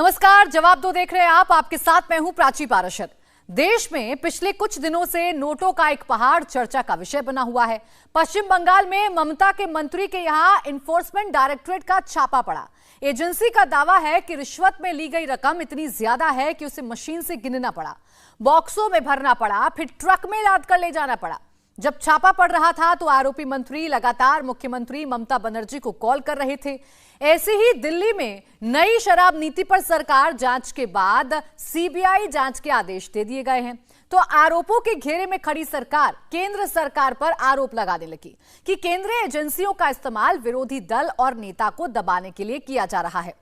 नमस्कार, जवाब दो देख रहे हैं आप। आपके साथ मैं हूं प्राची पारशद। देश में पिछले कुछ दिनों से नोटों का एक पहाड़ चर्चा का विषय बना हुआ है। पश्चिम बंगाल में ममता के मंत्री के यहां एनफोर्समेंट डायरेक्टरेट का छापा पड़ा। एजेंसी का दावा है कि रिश्वत में ली गई रकम इतनी ज्यादा है कि उसे मशीन से गिनना पड़ा, बॉक्सों में भरना पड़ा, फिर ट्रक में लाद कर ले जाना पड़ा। जब छापा पड़ रहा था तो आरोपी मंत्री लगातार मुख्यमंत्री ममता बनर्जी को कॉल कर रहे थे। ऐसे ही दिल्ली में नई शराब नीति पर सरकार जांच के बाद सीबीआई जांच के आदेश दे दिए गए हैं। तो आरोपों के घेरे में खड़ी सरकार केंद्र सरकार पर आरोप लगाने लगी कि केंद्रीय एजेंसियों का इस्तेमाल विरोधी दल और नेता को दबाने के लिए किया जा रहा है।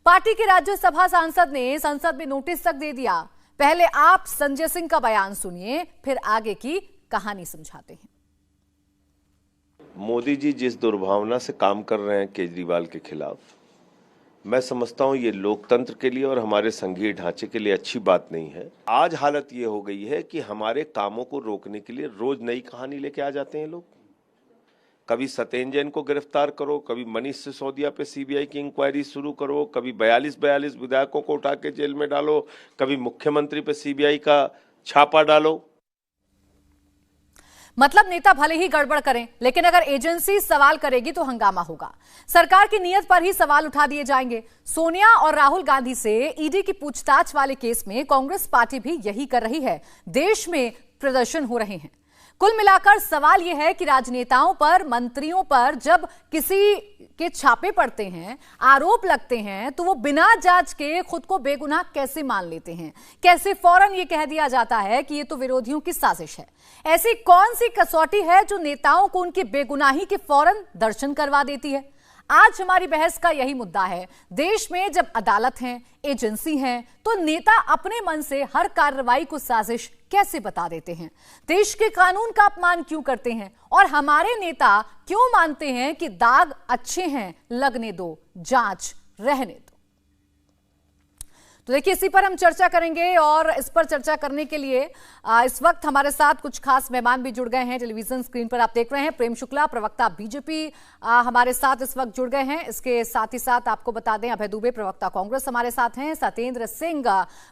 पार्टी के राज्यसभा सांसद ने संसद में नोटिस तक दे दिया। पहले आप संजय सिंह का बयान सुनिए, फिर आगे की कहानी समझाते हैं। मोदी जी जिस दुर्भावना से काम कर रहे हैं केजरीवाल के खिलाफ, मैं समझता हूं ये लोकतंत्र के लिए और हमारे संघीय ढांचे के लिए अच्छी बात नहीं है। आज हालत ये हो गई है कि हमारे कामों को रोकने के लिए रोज नई कहानी लेके आ जाते हैं लोग। कभी सत्येंद्र जैन को गिरफ्तार करो, कभी मनीष सिसोदिया पे सीबीआई की इंक्वायरी शुरू करो, कभी 42 विधायकों को उठा के जेल में डालो, कभी मुख्यमंत्री पे सीबीआई का छापा डालो। मतलब नेता भले ही गड़बड़ करें, लेकिन अगर एजेंसी सवाल करेगी तो हंगामा होगा। सरकार की नीयत पर ही सवाल उठा दिए जाएंगे। सोनिया और राहुल गांधी से ईडी की पूछताछ वाले केस में कांग्रेस पार्टी भी यही कर रही है। देश में प्रदर्शन हो रहे हैं। कुल मिलाकर सवाल यह है कि राजनेताओं पर, मंत्रियों पर जब किसी के छापे पड़ते हैं, आरोप लगते हैं, तो वो बिना जांच के खुद को बेगुनाह कैसे मान लेते हैं? कैसे फौरन ये कह दिया जाता है कि ये तो विरोधियों की साजिश है? ऐसी कौन सी कसौटी है जो नेताओं को उनकी बेगुनाही के फौरन दर्शन करवा देती है? आज हमारी बहस का यही मुद्दा है। देश में जब अदालत है, एजेंसी है, तो नेता अपने मन से हर कार्रवाई को साजिश कैसे बता देते हैं? देश के कानून का अपमान क्यों करते हैं? और हमारे नेता क्यों मानते हैं कि दाग अच्छे हैं, लगने दो, जांच रहने दो? तो देखिए, इसी पर हम चर्चा करेंगे और इस पर चर्चा करने के लिए इस वक्त हमारे साथ कुछ खास मेहमान भी जुड़ गए हैं। टेलीविजन स्क्रीन पर आप देख रहे हैं प्रेम शुक्ला, प्रवक्ता बीजेपी, हमारे साथ इस वक्त जुड़ गए हैं। इसके साथ ही साथ आपको बता दें, अभय दुबे, प्रवक्ता कांग्रेस, हमारे साथ हैं। सत्येंद्र सिंह,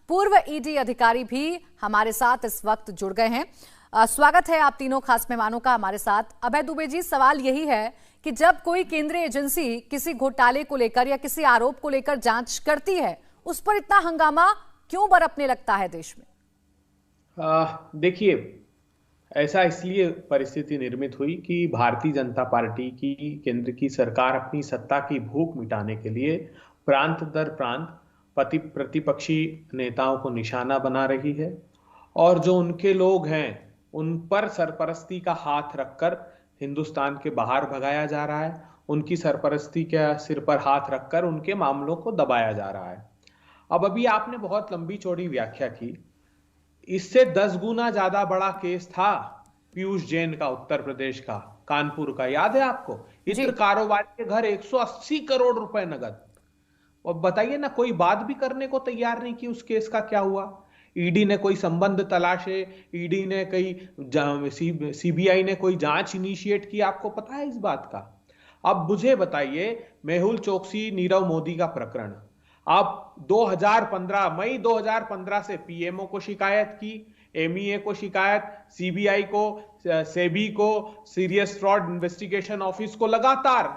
पूर्व ईडी अधिकारी, भी हमारे साथ इस वक्त जुड़ गए हैं। स्वागत है आप तीनों खास मेहमानों का हमारे साथ। अभय दुबे जी, सवाल यही है कि जब कोई केंद्रीय एजेंसी किसी घोटाले को लेकर या किसी आरोप को लेकर जांच करती है, उस पर इतना हंगामा क्यों बरपने लगता है देश में? देखिए, ऐसा इसलिए परिस्थिति निर्मित हुई कि भारतीय जनता पार्टी की केंद्र की सरकार अपनी सत्ता की भूख मिटाने के लिए प्रांत दर प्रांत प्रतिपक्षी नेताओं को निशाना बना रही है और जो उनके लोग हैं उन पर सरपरस्ती का हाथ रखकर हिंदुस्तान के बाहर भगाया जा रहा है। उनकी सरपरस्ती के सिर पर हाथ रखकर उनके मामलों को दबाया जा रहा है। अब अभी आपने बहुत लंबी चौड़ी व्याख्या की। इससे 10 गुना ज्यादा बड़ा केस था पीयूष जैन का, उत्तर प्रदेश का, कानपुर का, याद है आपको? इत्र कारोबारी के घर 180 करोड़ रुपए नगद। और बताइए ना, कोई बात भी करने को तैयार नहीं कि उस केस का क्या हुआ। ईडी ने कोई संबंध तलाशे, ईडी ने कई, सीबीआई ने कोई जांच इनिशिएट की, आपको पता है इस बात का? अब मुझे बताइए, मेहुल चोकसी, नीरव मोदी का प्रकरण, आप 2015 मई 2015 से पीएमओ को शिकायत की, एमईए को शिकायत, सीबीआई को, सेबी को, सीरियस फ्रॉड इन्वेस्टिगेशन ऑफिस को, लगातार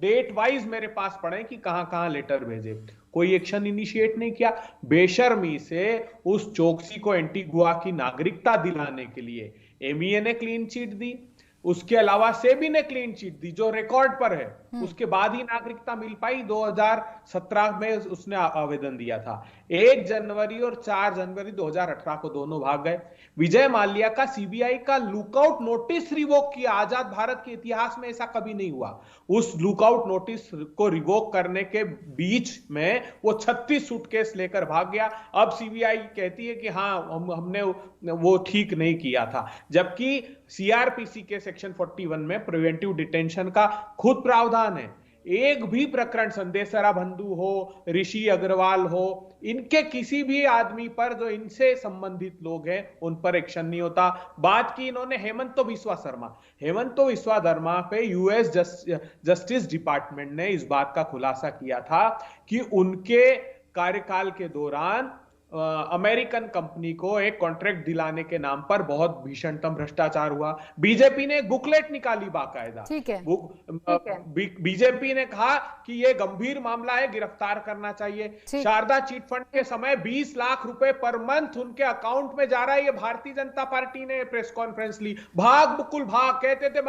डेट वाइज मेरे पास पड़े कि कहां कहां लेटर भेजे, कोई एक्शन इनिशिएट नहीं किया। बेशर्मी से उस चोकसी को एंटीगुआ की नागरिकता दिलाने के लिए एमईए ने क्लीन चिट दी, उसके अलावा सेबी ने क्लीन चिट दी जो रिकॉर्ड पर है, उसके बाद ही नागरिकता मिल पाई। 2017 में उसने आवेदन दिया था। 1 जनवरी और 4 जनवरी 2018 को दोनों भाग गए। विजय माल्या का सीबीआई का लुकआउट नोटिस रिवोक किया। आजाद भारत के इतिहास में ऐसा कभी नहीं हुआ। उस लुकआउट नोटिस को रिवोक करने के बीच में वो 36 सूटकेस लेकर भाग गया। अब सीबीआई कहती है कि हाँ, हमने वो ठीक नहीं किया था, जबकि सीआरपीसी के सेक्शन 41 में प्रिवेंटिव डिटेंशन का खुद प्रावधान है। एक भी प्रकरण, संदेशरा बंधु हो, ऋषि अग्रवाल हो, इनके किसी भी आदमी पर जो इनसे संबंधित लोग हैं उन पर एक्शन नहीं होता। बात की इन्होंने हेमंत बिस्वा शर्मा पे यूएस जस्टिस डिपार्टमेंट ने इस बात का खुलासा किया था कि उनके कार्यकाल के दौरान अमेरिकन कंपनी को एक कॉन्ट्रैक्ट दिलाने के नाम पर बहुत भीषणतम भ्रष्टाचार हुआ। बीजेपी ने एक बुकलेट निकाली बाकायदा। ठीक है। बीजेपी ने कहा कि यह गंभीर मामला है, गिरफ्तार करना चाहिए। शारदा चिट फंड के समय 20 लाख रुपए पर मंथ उनके अकाउंट में जा रहा है। ये भारतीय जनता पार्टी ने प्रेस कॉन्फ्रेंस ली, भाग मुकुल भाग, कहते थे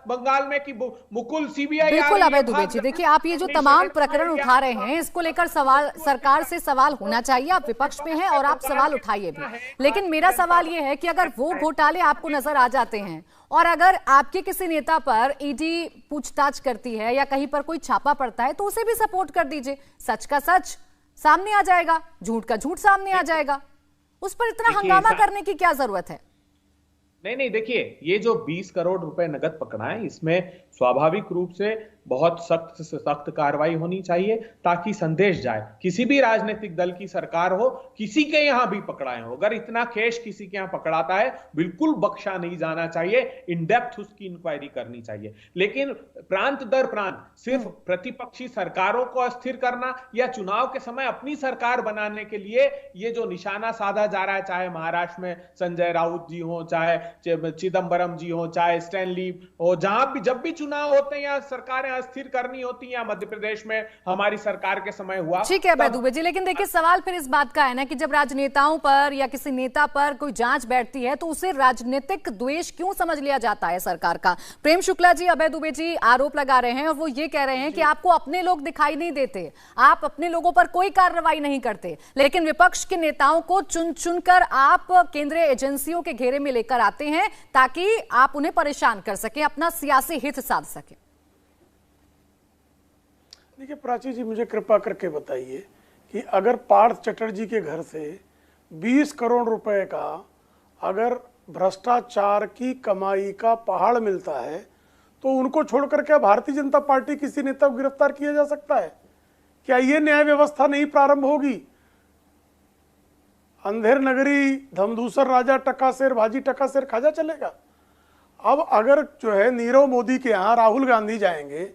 बंगाल में कि मुकुल सीबीआई। बिल्कुल अभय दुबे जी, देखिए आप ये जो तमाम प्रकरण उठा रहे हैं, इसको लेकर सवाल सरकार से सवाल होना चाहिए। आप विपक्ष है और आप सवाल उठाइए भी, लेकिन मेरा सवाल यह है कि अगर वो घोटाले आपको नजर आ जाते हैं और अगर आपके किसी नेता पर ईडी पूछताछ करती है या कहीं पर कोई छापा पड़ता है, तो उसे भी सपोर्ट कर दीजिए। सच का सच सामने आ जाएगा, झूठ का झूठ सामने आ जाएगा। उस पर इतना हंगामा करने की क्या जरूरत है? नहीं, देखिए, ये जो 20 करोड़ रुपए नगद पकड़ा है, इसमें स्वाभाविक रूप से बहुत सख्त से सख्त कार्रवाई होनी चाहिए, ताकि संदेश जाए। किसी भी राजनीतिक दल की सरकार हो, किसी के यहां भी पकड़ाए हो, अगर इतना कैश किसी के यहां पकड़ाता है, बिल्कुल बख्शा नहीं जाना चाहिए, इन डेप्थ उसकी इंक्वायरी करनी चाहिए। लेकिन प्रांत दर प्रांत सिर्फ प्रतिपक्षी सरकारों को अस्थिर करना या चुनाव के समय अपनी सरकार बनाने के लिए ये जो निशाना साधा जा रहा है, चाहे महाराष्ट्र में संजय राउत जी हो, चाहे चिदम्बरम जी हो, चाहे स्टैनली हो, जहां भी जब भी चुनाव होते हैं या सरकारें अस्थिर करनी होती है, मध्य प्रदेश में हमारी सरकार के समय हुआ। ठीक है अभय दुबे जी, लेकिन देखिए सवाल फिर इस बात का है ना कि जब राजनेताओं पर या किसी नेता पर कोई जांच बैठती है, तो उसे राजनीतिक द्वेष क्यों समझ लिया जाता है सरकार का? प्रेम शुक्ला जी, अभय दुबे जी आरोप लगा रहे हैं और वो ये कह रहे हैं कि आपको अपने लोग दिखाई नहीं देते, आप अपने लोगों पर कोई कार्रवाई नहीं करते, लेकिन विपक्ष के नेताओं को चुन चुनकर आप केंद्रीय एजेंसियों के घेरे में लेकर आते हैं ताकि आप उन्हें परेशान कर सकें, अपना सियासी हित साध सकें। देखिए प्राची जी, मुझे कृपा करके बताइए कि अगर पार्थ चटर्जी के घर से 20 करोड़ रुपए का अगर भ्रष्टाचार की कमाई का पहाड़ मिलता है, तो उनको छोड़कर क्या भारतीय जनता पार्टी किसी नेता को गिरफ्तार किया जा सकता है? क्या ये न्याय व्यवस्था नहीं प्रारंभ होगी? अंधेर नगरी धमधूसर राजा टकासेर भाजी टकासेर खाजा चलेगा। अब अगर जो है नीरव मोदी के यहाँ राहुल गांधी जाएंगे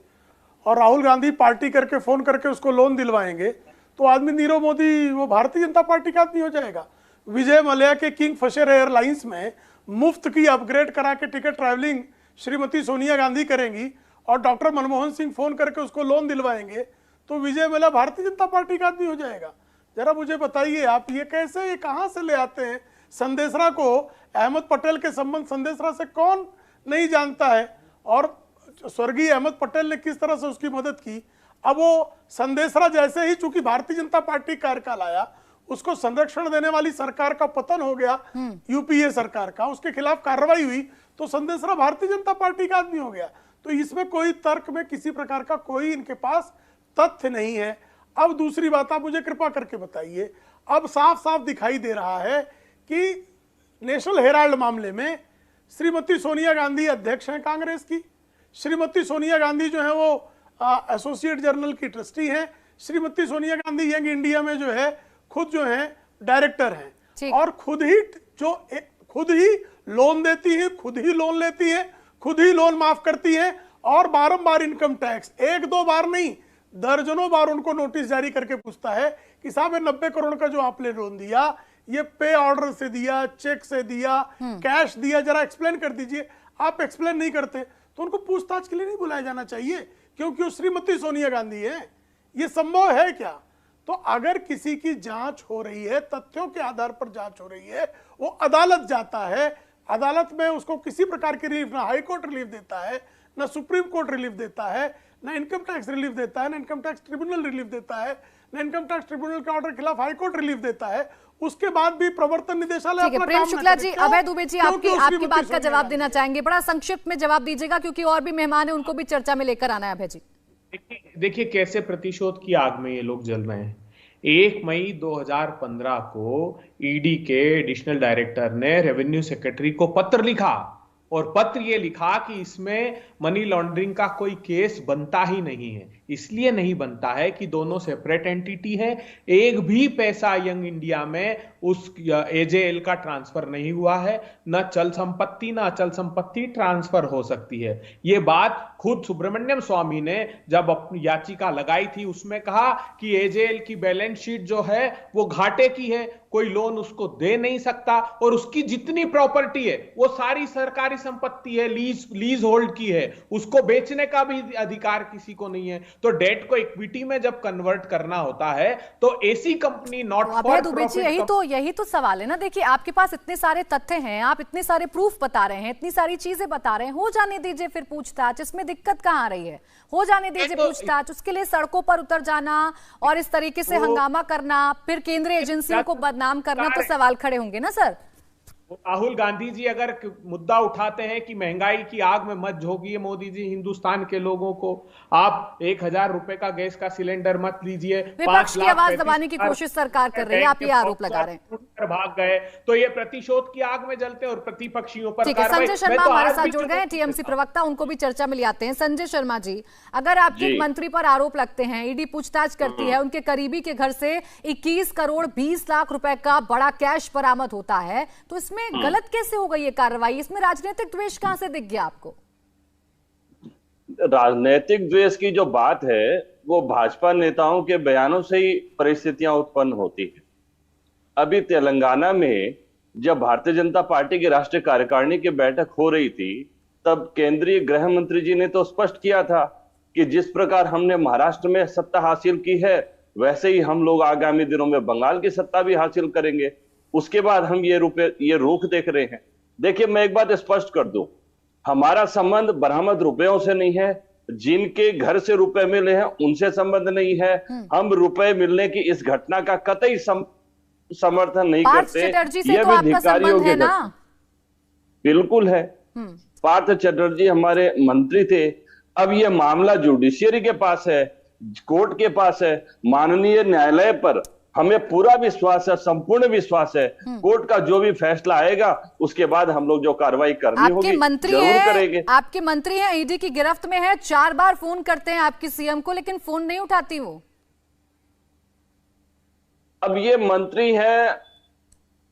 और राहुल गांधी पार्टी करके फोन करके उसको लोन दिलवाएंगे, तो आदमी नीरव मोदी वो भारतीय जनता पार्टी का आदमी हो जाएगा। विजय मल्ल्या के किंग फिशर एयरलाइंस में मुफ्त की अपग्रेड करा के टिकट ट्रैवलिंग श्रीमती सोनिया गांधी करेंगी और डॉक्टर मनमोहन सिंह फोन करके उसको लोन दिलवाएंगे, तो विजय मल्ल्या भारतीय जनता पार्टी का आदमी हो जाएगा। जरा मुझे बताइए, आप ये कैसे, ये कहां से ले आते हैं? संदेशरा को, अहमद पटेल के संबंध संदेशरा से कौन नहीं जानता है, और स्वर्गीय अहमद पटेल ने किस तरह से उसकी मदद की। अब वो संदेशरा जैसे ही चूंकि भारतीय जनता पार्टी कार्यकाल आया, उसको संरक्षण देने वाली सरकार का पतन हो गया, यूपीए सरकार का, उसके खिलाफ कार्रवाई हुई, तो संदेशरा भारतीय जनता पार्टी का आदमी हो गया। तो इसमें कोई तर्क में किसी प्रकार का कोई इनके पास तथ्य नहीं है। अब दूसरी बात आप मुझे कृपा करके बताइए, अब साफ साफ दिखाई दे रहा है कि नेशनल हेराल्ड मामले में श्रीमती सोनिया गांधी अध्यक्ष हैं कांग्रेस की, श्रीमती सोनिया गांधी जो है वो एसोसिएट जर्नल की ट्रस्टी हैं, श्रीमती सोनिया गांधी यंग इंडिया में जो है खुद जो है डायरेक्टर हैं, और खुद ही लोन देती हैं, खुद ही लोन लेती हैं, खुद ही लोन माफ करती हैं, और बारंबार इनकम टैक्स, एक दो बार नहीं दर्जनों बार उनको नोटिस जारी करके पूछता है कि साहब 90 करोड़ का जो आपने लोन दिया, ये पे ऑर्डर से दिया, चेक से दिया, कैश दिया, जरा एक्सप्लेन कर दीजिए। आप एक्सप्लेन नहीं करते तो उनको पूछताछ के लिए नहीं बुलाया जाना चाहिए, क्योंकि वो श्रीमती सोनिया गांधी है। ये संभव है क्या? तो अगर किसी की जांच हो रही है, तथ्यों के आधार पर जांच हो रही है, वो अदालत जाता है, अदालत में उसको किसी प्रकार की रिलीफ, ना हाई कोर्ट रिलीफ देता है, ना सुप्रीम कोर्ट रिलीफ देता है, ना इनकम टैक्स रिलीफ देता है, ना इनकम टैक्स ट्रिब्यूनल रिलीफ देता है, ना इनकम टैक्स ट्रिब्यूनल के ऑर्डर के खिलाफ हाई कोर्ट रिलीफ देता है, उसके बाद भी प्रवर्तन निदेशालय अपना प्रेम शुक्ला जी, अभय दुबे जी आपकी बात का जवाब देना चाहेंगे, बड़ा संक्षिप्त में जवाब दीजिएगा क्योंकि और भी मेहमान है, उनको भी चर्चा में लेकर आना है। अभय जी देखिए कैसे प्रतिशोध की आग में ये लोग जल रहे हैं। 1 मई 2015 को ईडी के एडिशनल डायरेक्टर ने रेवेन्यू सेक्रेटरी को पत्र लिखा और पत्र ये लिखा कि इसमें मनी लॉन्ड्रिंग का कोई केस बनता ही नहीं है। इसलिए नहीं बनता है कि दोनों सेपरेट एंटिटी है, एक भी पैसा यंग इंडिया में उस एजेएल का ट्रांसफर नहीं हुआ है, न चल संपत्ति न अचल संपत्ति ट्रांसफर हो सकती है। यह बात खुद सुब्रमण्यम स्वामी ने जब अपनी याचिका लगाई थी उसमें कहा कि एजेएल की बैलेंस शीट जो है वो घाटे की है, कोई लोन उसको दे नहीं सकता और उसकी जितनी प्रॉपर्टी है वो सारी सरकारी संपत्ति है, लीज होल्ड की है, उसको बेचने का भी अधिकार किसी को नहीं है। तो डेट को इक्विटी में जब कन्वर्ट करना होता है तो ऐसी कंपनी नॉट फॉर प्रॉफिट। यही तो सवाल है ना। देखिए आपके पास इतने सारे तथ्य हैं, आप इतने सारे प्रूफ बता रहे हैं, इतनी सारी चीजें बता रहे हैं, हो जाने दीजिए फिर पूछताछ, इसमें दिक्कत कहां आ रही है? हो जाने दीजिए पूछताछ। उसके लिए सड़कों पर उतर जाना और इस तरीके से हंगामा करना, फिर केंद्रीय एजेंसियों को बदनाम करना, तो सवाल खड़े होंगे ना सर। राहुल गांधी जी अगर मुद्दा उठाते हैं कि महंगाई की आग में मत झोंकिए मोदी जी हिंदुस्तान के लोगों को, आप 1000 रुपए का गैस का सिलेंडर मत लीजिए, विपक्ष की आवाज दबाने की कोशिश सरकार कर रही है, आप ये आरोप लगा रहे हैं। भाग गए तो ये प्रतिशोध की आग में जलते और प्रतिपक्षियों पर। ठीक है, संजय शर्मा हमारे साथ जुड़ गए हैं, टीएमसी प्रवक्ता, उनको भी चर्चा में ले आते हैं। संजय शर्मा जी, अगर आपके मंत्री पर आरोप लगते हैं, ईडी पूछताछ करती है, उनके करीबी के घर से 21 करोड़ 20 लाख रुपए का बड़ा कैश बरामद होता है, तो इसमें गलत कैसे हो गई ये कार्रवाई? इसमें राजनीतिक द्वेष कहां से दिख गया आपको? राजनीतिक द्वेष की जो बात है वो भाजपा नेताओं के बयानों से ही परिस्थितियां उत्पन्न होती है। अभी तेलंगाना में जब भारतीय जनता पार्टी की राष्ट्रीय कार्यकारिणी की बैठक हो रही थी, तब केंद्रीय गृह मंत्री जी ने तो स्पष्ट किया था कि जिस प्रकार हमने महाराष्ट्र में सत्ता हासिल की है, वैसे ही हम लोग आगामी दिनों में बंगाल की सत्ता भी हासिल करेंगे। उसके बाद हम ये रुख देख रहे हैं। देखिए, मैं एक बात स्पष्ट कर दूं, हमारा संबंध बरामद रुपयों से नहीं है, जिनके घर से रुपए मिले हैं उनसे संबंध नहीं है। हम रुपए मिलने की इस घटना का कतई समर्थन नहीं करते। ये भी धिक्कारियों के ना? बिल्कुल है। पार्थ चटर्जी हमारे मंत्री थे। अब ये मामला जुडिशियरी के पास है, कोर्ट के पास है, माननीय न्यायालय पर हमें पूरा विश्वास है, संपूर्ण विश्वास है। कोर्ट का जो भी फैसला आएगा उसके बाद हम लोग जो कार्रवाई करनी होगी जरूर करेंगे। आपके मंत्री हैं, ईडी की गिरफ्त में है, 4 बार फोन करते हैं आपकी सीएम को, लेकिन फोन नहीं उठाती वो। अब ये मंत्री हैं,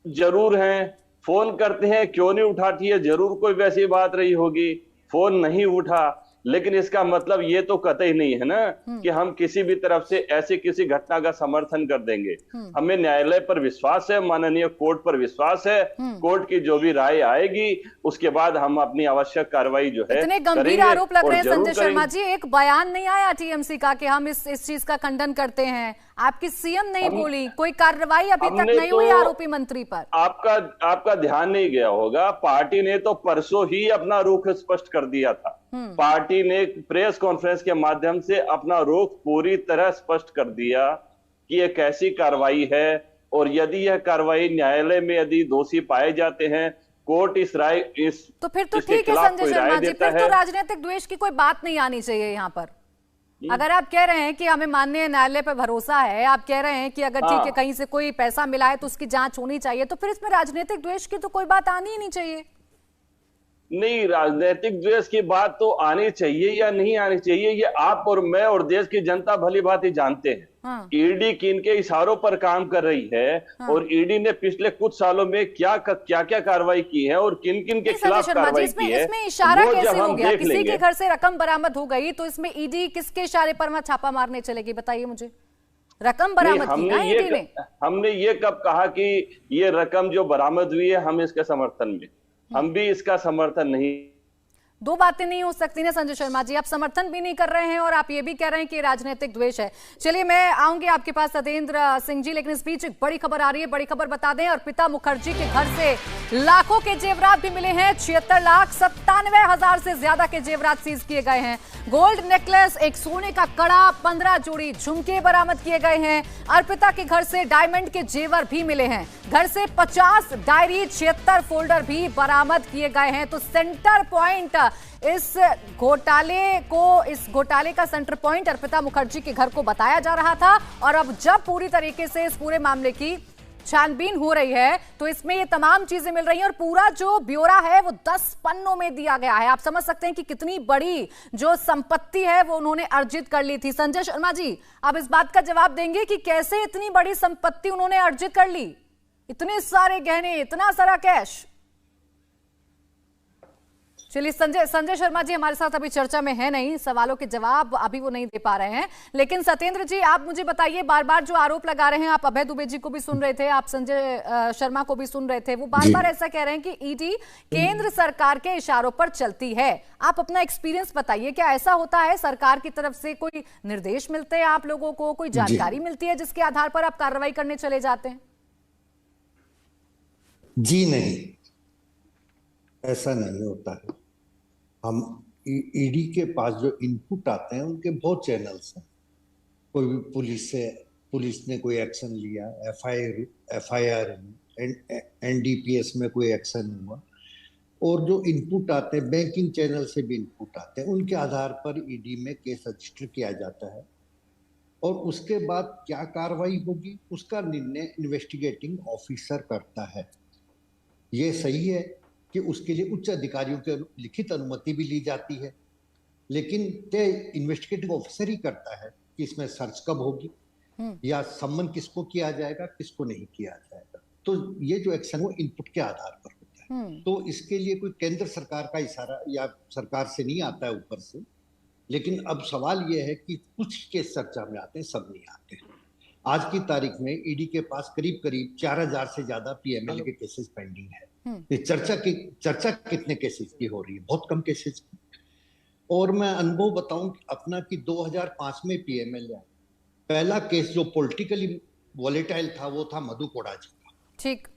जरूर हैं, फोन करते हैं, क्यों नहीं उठाती है? जरूर कोई वैसी बात रही होगी, फोन नहीं उठा। लेकिन इसका मतलब ये तो कतई नहीं है ना कि हम किसी भी तरफ से ऐसी किसी घटना का समर्थन कर देंगे। हमें न्यायालय पर विश्वास है, माननीय कोर्ट पर विश्वास है। कोर्ट की जो भी राय आएगी उसके बाद हम अपनी आवश्यक कार्रवाई जो है इतने गंभीर आरोप लग रहे हैं संजय शर्मा जी, एक बयान नहीं आया टीएमसी का कि हम इस चीज का खंडन करते हैं, आपकी सीएम नहीं बोली, कोई कार्रवाई अभी तक नहीं हुई आरोपी मंत्री पर। आपका ध्यान नहीं गया होगा, पार्टी ने तो परसों ही अपना रुख स्पष्ट कर दिया था। पार्टी ने प्रेस कॉन्फ्रेंस के माध्यम से अपना रुख पूरी तरह स्पष्ट कर दिया कि एक ऐसी कार्रवाई है, और यदि यह कार्रवाई न्यायालय में यदि दोषी पाए जाते हैं, कोर्ट इस राय तो फिर तो ठीक है संजय शर्मा जी, फिर तो राजनीतिक द्वेष की कोई बात नहीं आनी चाहिए यहाँ पर। अगर आप कह रहे हैं कि हमें माननीय न्यायालय पर भरोसा है, आप कह रहे हैं कि अगर ठीक है कहीं से कोई पैसा मिला है तो उसकी जांच होनी चाहिए, तो फिर इसमें राजनीतिक द्वेष की तो कोई बात आनी ही नहीं चाहिए। नहीं, राजनीतिक द्वेष की बात तो आनी चाहिए या नहीं आनी चाहिए, ये आप और मैं और देश की जनता भली भांति जानते हैं। ईडी किनके इशारों पर काम कर रही है और ईडी ने पिछले कुछ सालों में क्या कार्रवाई की है और किन किन के खिलाफ कार्रवाई की है, इसमें इशारा कैसे हो गया? किसी के घर से रकम बरामद हो गई तो इसमें ईडी किसके इशारे पर वहां छापा मारने चलेगी? बताइए मुझे। रकम बरामद की ना ईडी ने? हमने ये कब कहा कि ये रकम जो बरामद हुई है हम इसके समर्थन में, हम भी इसका समर्थन नहीं। दो बातें नहीं हो सकती ना संजय शर्मा जी, आप समर्थन भी नहीं कर रहे हैं और आप ये भी कह रहे हैं कि राजनीतिक द्वेष है। चलिए मैं आऊंगी आपके पास सत्येंद्र सिंह जी, लेकिन इस बीच एक बड़ी खबर आ रही है, बड़ी खबर बता दें। अर्पिता मुखर्जी के घर से लाखों के जेवरात भी मिले हैं, 76,97,000 से ज्यादा के जेवरात सीज किए गए हैं। गोल्ड नेकलेस, एक सोने का कड़ा, 15 जोड़ी झुमके बरामद किए गए हैं। अर्पिता के घर से डायमंड के जेवर भी मिले हैं। घर से 50 डायरी, 76 फोल्डर भी बरामद किए गए हैं। तो सेंटर पॉइंट इस घोटाले का सेंटर पॉइंट अर्पिता मुखर्जी के घर को बताया जा रहा था, और अब जब पूरी तरीके से इस पूरे मामले की छानबीन हो रही है तो इसमें ये तमाम चीजें मिल रही हैं और पूरा जो ब्यौरा है वो 10 पन्नों में दिया गया है। आप समझ सकते हैं कि कितनी बड़ी जो संपत्ति है वो उन्होंने अर्जित कर ली थी। संजय शर्मा जी, आप इस बात का जवाब देंगे कि कैसे इतनी बड़ी संपत्ति उन्होंने अर्जित कर ली, इतने सारे गहने, इतना सारा कैश। चलिए, संजय शर्मा जी हमारे साथ अभी चर्चा में है नहीं, सवालों के जवाब अभी वो नहीं दे पा रहे हैं। लेकिन सत्येंद्र जी, आप मुझे बताइए, बार बार जो आरोप लगा रहे हैं, आप अभय दुबे जी को भी सुन रहे थे, आप संजय शर्मा को भी सुन रहे थे, वो बार बार ऐसा कह रहे हैं कि ईडी केंद्र सरकार के इशारों पर चलती है। आप अपना एक्सपीरियंस बताइए, क्या ऐसा होता है? सरकार की तरफ से कोई निर्देश मिलते हैं आप लोगों को, कोई जानकारी मिलती है जिसके आधार पर आप कार्रवाई करने चले जाते हैं? जी नहीं, ऐसा नहीं होता है। हम ईडी के पास जो इनपुट आते हैं उनके बहुत चैनल्स हैं। कोई भी पुलिस ने कोई एक्शन लिया, एफआईआर, एनडीपीएस में कोई एक्शन हुआ, और जो इनपुट आते हैं बैंकिंग चैनल से भी इनपुट आते हैं, उनके आधार पर ईडी में केस रजिस्टर किया जाता है और उसके बाद क्या कार्रवाई होगी उसका निर्णय इन्वेस्टिगेटिंग ऑफिसर करता है। ये सही है कि उसके लिए उच्च अधिकारियों की लिखित अनुमति भी ली जाती है, लेकिन तय इन्वेस्टिगेटिंग ऑफिसर ही करता है कि इसमें सर्च कब होगी या सम्मन किसको किया जाएगा, किसको नहीं किया जाएगा। तो ये जो एक्शन वो इनपुट के आधार पर होता है। तो इसके लिए कोई केंद्र सरकार का इशारा या सरकार से नहीं आता है ऊपर से। लेकिन अब सवाल ये है कि कुछ केस चर्चा में आते हैं, सब नहीं आते हैं। आज की तारीख में ईडी के पास करीब 4000 से ज्यादा पीएमएल के केसेस पेंडिंग है। ये चर्चा कितने केसेस की हो रही है? बहुत कम केसेस की। और मैं अनुभव बताऊं अपना कि 2005 में पीएमएल आया, पहला केस जो पॉलिटिकली वॉलेटाइल था वो था मधु कोड़ा जी का। ठीक,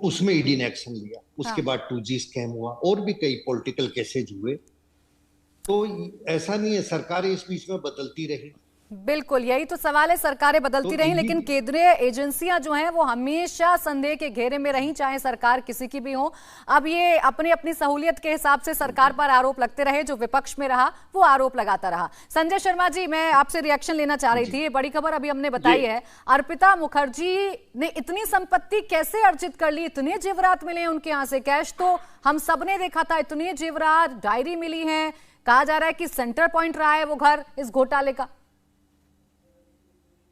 उसमें ईडी ने एक्शन लिया। उसके बाद 2G स्कैम हुआ और भी कई पॉलिटिकल केसेज हुए। तो ऐसा नहीं है, सरकारें इस बीच में बदलती रही। बिल्कुल, यही तो सवाल है, सरकारें बदलती रही, लेकिन केंद्रीय एजेंसियां जो हैं वो हमेशा संदेह के घेरे में रही, चाहे सरकार किसी की भी हो। अब ये अपनी अपनी सहूलियत के हिसाब से सरकार पर आरोप लगते रहे, जो विपक्ष में रहा वो आरोप लगाता रहा। संजय शर्मा जी, मैं आपसे रिएक्शन लेना चाह रही थी। ये बड़ी खबर अभी हमने बताई है, अर्पिता मुखर्जी ने इतनी संपत्ति कैसे अर्जित कर ली? इतने जेवरात मिले हैं उनके यहाँ से, कैश तो हम सबने देखा था, इतने जेवरात, डायरी मिली है, कहा जा रहा है कि सेंटर पॉइंट रहा है वो घर इस घोटाले का।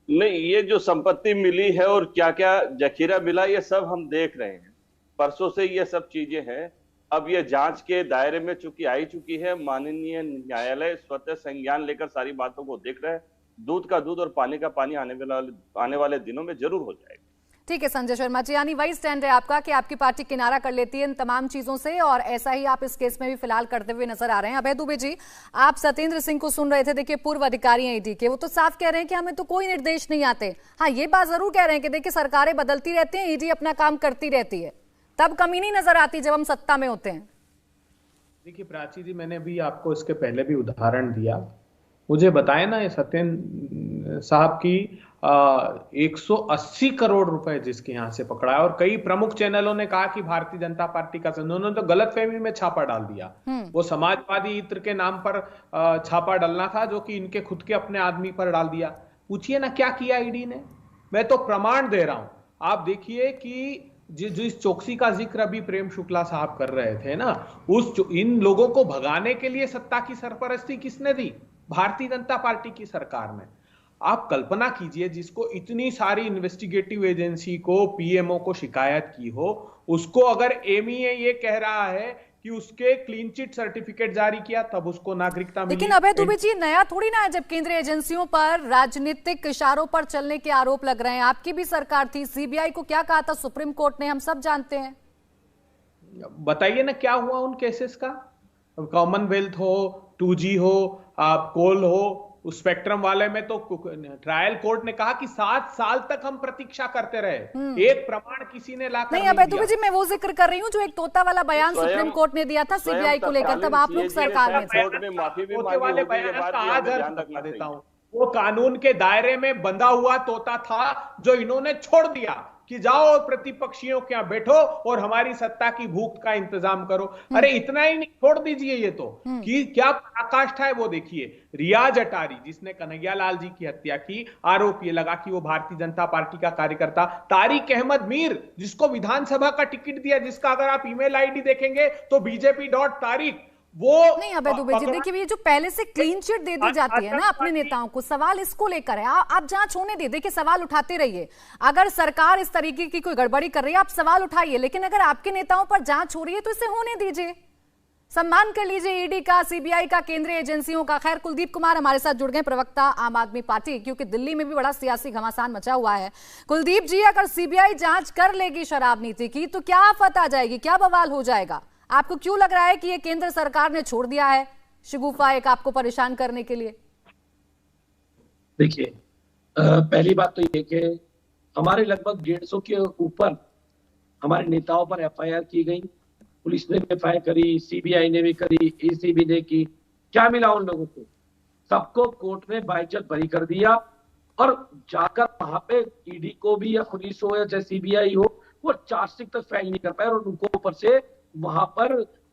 नहीं, ये जो संपत्ति मिली है और क्या क्या जखीरा मिला, ये सब हम देख रहे हैं। परसों से ये सब चीजें हैं। अब ये जांच के दायरे में चूंकि आई चुकी है, माननीय न्यायालय स्वतः संज्ञान लेकर सारी बातों को देख रहे हैं। दूध का दूध और पानी का पानी आने वाले दिनों में जरूर हो जाएगा। ठीक है संजय शर्मा जी, यानी वही स्टैंड है आपका कि आपकी पार्टी किनारा कर लेती है इन तमाम चीजों से, और ऐसा ही आप इस केस में भी फिलहाल करते हुए नजर आ रहे हैं। अभय दुबे जी, आप सत्येंद्र सिंह को सुन रहे थे, देखिए पूर्व अधिकारी हैं ईडी के, वो तो साफ कह रहे हैं कि हमें तो कोई निर्देश नहीं आते। हाँ, ये बात जरूर कह रहे हैं कि देखिए सरकारें बदलती रहती हैं, ईडी अपना काम करती रहती है, तब कमी नहीं नजर आती जब हम सत्ता में होते हैं। देखिए प्राची जी, मैंने भी आपको इसके पहले भी उदाहरण दिया। मुझे बताए ना ये सत्येंद्र साहब की 180 करोड़ रुपए जिसके यहां से पकड़ा है, और कई प्रमुख चैनलों ने कहा कि भारतीय जनता पार्टी का, उन्होंने तो गलतफहमी में छापा डाल दिया। वो समाजवादी इत्र के नाम पर छापा डालना था, जो कि इनके खुद के अपने आदमी पर डाल दिया। पूछिए ना क्या किया ईडी ने। मैं तो प्रमाण दे रहा हूं, आप देखिए कि जिस चौकसी का जिक्र अभी प्रेम शुक्ला साहब कर रहे थे ना, इन लोगों को भगाने के लिए सत्ता की सरपरस्ती किसने दी? भारतीय जनता पार्टी की सरकार ने। आप कल्पना कीजिए, जिसको इतनी सारी इन्वेस्टिगेटिव एजेंसी को, पीएमओ को शिकायत की हो, उसको अगर एमईए ये कह रहा है कि उसके क्लीन चिट सर्टिफिकेट जारी किया तब उसको नागरिकता मिली। लेकिन अभय दुबे जी, नया थोड़ी ना है जब केंद्रीय एजेंसियों पर राजनीतिक इशारों पर चलने के आरोप लग रहे हैं। आपकी भी सरकार थी, सीबीआई को क्या कहा था सुप्रीम कोर्ट ने, हम सब जानते हैं। बताइए ना क्या हुआ उन केसेस का। कॉमनवेल्थ हो, 2G हो, कोल हो, उस स्पेक्ट्रम वाले में तो ट्रायल कोर्ट ने कहा कि 7 साल तक हम प्रतीक्षा करते रहे, एक प्रमाण किसी ने लाकर नहीं। अभय दुबे जी, मैं वो जिक्र कर रही हूँ जो एक तोता वाला बयान सुप्रीम कोर्ट ने दिया था सीबीआई को लेकर, तब आप लोग सरकार में थे। तोते वाले बयान का आज बता देता हूँ, वो कानून के दायरे में बंधा हुआ तोता था जो इन्होंने छोड़ दिया। कि जाओ प्रतिपक्षियों के यहाँ बैठो और हमारी सत्ता की भूख का इंतजाम करो। अरे इतना ही नहीं, छोड़ दीजिए ये तो, कि क्या पराकाष्ठा है वो देखिए। रियाज अटारी जिसने कन्हैयालाल जी की हत्या की, आरोप ये लगा कि वो भारतीय जनता पार्टी का कार्यकर्ता। तारिक अहमद मीर जिसको विधानसभा का टिकट दिया, जिसका अगर आप ईमेल आईडी देखेंगे तो BJP.तारिक, वो नहीं अभय दुबे जी, देखिए ये जो पहले से क्लीन चिट दे दी जाती है ना अपने नेताओं को, सवाल इसको लेकर है। आप जांच होने दे, देखिए सवाल उठाते रहिए। अगर सरकार इस तरीके की कोई गड़बड़ी कर रही है आप सवाल उठाइए, लेकिन अगर आपके नेताओं पर जांच हो रही है तो इसे होने दीजिए, सम्मान कर लीजिए ईडी का, सीबीआई का, केंद्रीय एजेंसियों का। खैर कुलदीप कुमार हमारे साथ जुड़ गए, प्रवक्ता आम आदमी पार्टी, क्योंकि दिल्ली में भी बड़ा सियासी घमासान मचा हुआ है। कुलदीप जी, अगर सीबीआई जांच कर लेगी शराब नीति की तो क्या आफत आ जाएगी, क्या बवाल हो जाएगा? आपको क्यों लग रहा है कि ये केंद्र सरकार ने छोड़ दिया है शगुफा एक आपको परेशान करने के लिए? देखिए, पहली बात तो ये कि हमारे लगभग 150 के ऊपर हमारे नेताओं पर एफआईआर की गई, पुलिस ने भी एफआईआर करी, सीबीआई ने भी करी, एसीबी ने की। क्या मिला उन लोगों को? सबको कोर्ट में बाइज्जत बरी कर दिया, और जाकर वहां पे ईडी को भी या पुलिस हो या चाहे सीबीआई हो, वो चार्जशीट तक फाइल नहीं कर पाए, और उनको ऊपर से वहां पर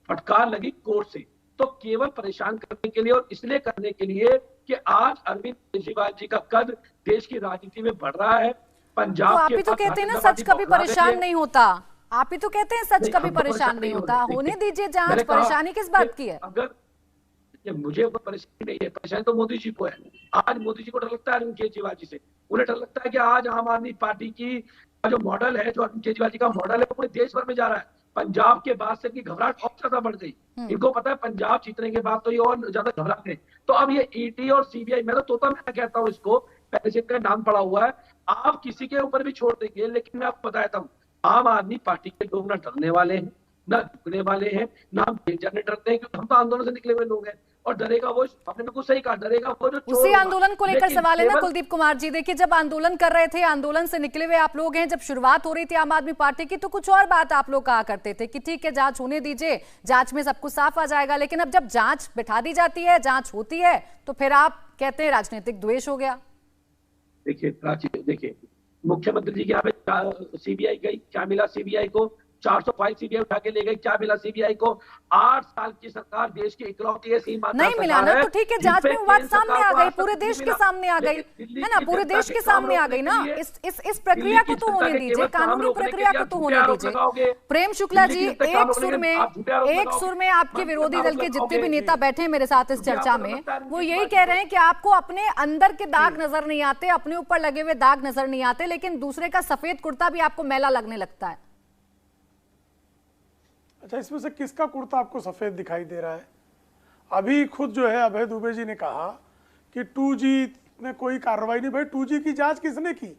फटकार लगी कोर्ट से। तो केवल परेशान करने के लिए, और इसलिए करने के लिए कि आज अरविंद केजरीवाल जी का कद देश की राजनीति में बढ़ रहा है। पंजाब तो आप ही तो कहते हैं ना सच कभी परेशान नहीं होता, आप ही तो कहते हैं सच कभी परेशान नहीं होता। होने दीजिए जांच, परेशानी किस बात की है? अगर मुझे परेशानी नहीं है, परेशानी तो मोदी जी को है। आज मोदी जी को डर लगता है अरविंद केजरीवाल जी से, उन्हें डर लगता है कि आज आम आदमी पार्टी की जो मॉडल है, जो अरविंद केजरीवाल जी का मॉडल है, वो पूरे देश भर में जा रहा है। पंजाब के बाद से इनकी घबराहट और ज्यादा बढ़ गई। इनको पता है पंजाब जीतने के बाद तो ये और ज्यादा घबराते हैं। तो अब ये ईडी और सीबीआई, मैं तो तोता मैं कहता हूँ इसको, पहले से इनका नाम पड़ा हुआ है, आप किसी के ऊपर भी छोड़ देंगे। लेकिन मैं आपको बताता हूँ, आम आदमी पार्टी के लोग ना डरने वाले हैं, ना झुकने वाले हैं, ना हम बेचने डरते हैं, क्योंकि हम तो आंदोलन से निकले हुए लोग हैं। और डरेगा वो, आपने बिल्कुल सही कहा, डरेगा वो जो उसी आंदोलन को लेकर सवाल है ना कुलदीप कुमार जी। देखिए जब आंदोलन कर रहे थे, आंदोलन से निकले हुए आप लोग हैं, जब शुरुआत हो रही थी आम आदमी पार्टी की तो कुछ और बात आप लोग कहा करते थे कि ठीक है जांच होने दीजिए, जांच में सब कुछ साफ आ जाएगा। लेकिन अब जब जांच बिठा दी जाती है, जांच होती है, तो फिर आप कहते हैं राजनीतिक द्वेष हो गया। देखिए मुख्यमंत्री जी के यहाँ पे सीबीआई गई, क्या मिला सीबीआई को? 400 फाइल सीबीआई उठा के ले गई, क्या मिला सीबीआई को? 8 साल की सरकार, देश की इकलौती ऐसी ईमानदार नहीं मिला ना, तो ठीक है जांच में बात सामने आ गई, पूरे देश के सामने आ गई है ना, पूरे देश के सामने आ गई ना। इस प्रक्रिया को तो होने दीजिए, कानूनी प्रक्रिया को तो होने दीजिए। प्रेम शुक्ला जी, एक सुर में आपके विरोधी दल के जितने भी नेता बैठे हैं मेरे साथ इस चर्चा में, वो यही कह रहे हैं कि आपको अपने अंदर के दाग नजर नहीं आते, अपने ऊपर लगे हुए दाग नजर नहीं आते, लेकिन दूसरे का सफेद कुर्ता भी आपको मैला लगने लगता है। अच्छा, इसमें से किसका कुर्ता आपको सफेद दिखाई दे रहा है? अभी खुद जो है अभय दुबे जी ने कहा कि 2G में कोई कार्रवाई नहीं। भाई 2G की जांच किसने की?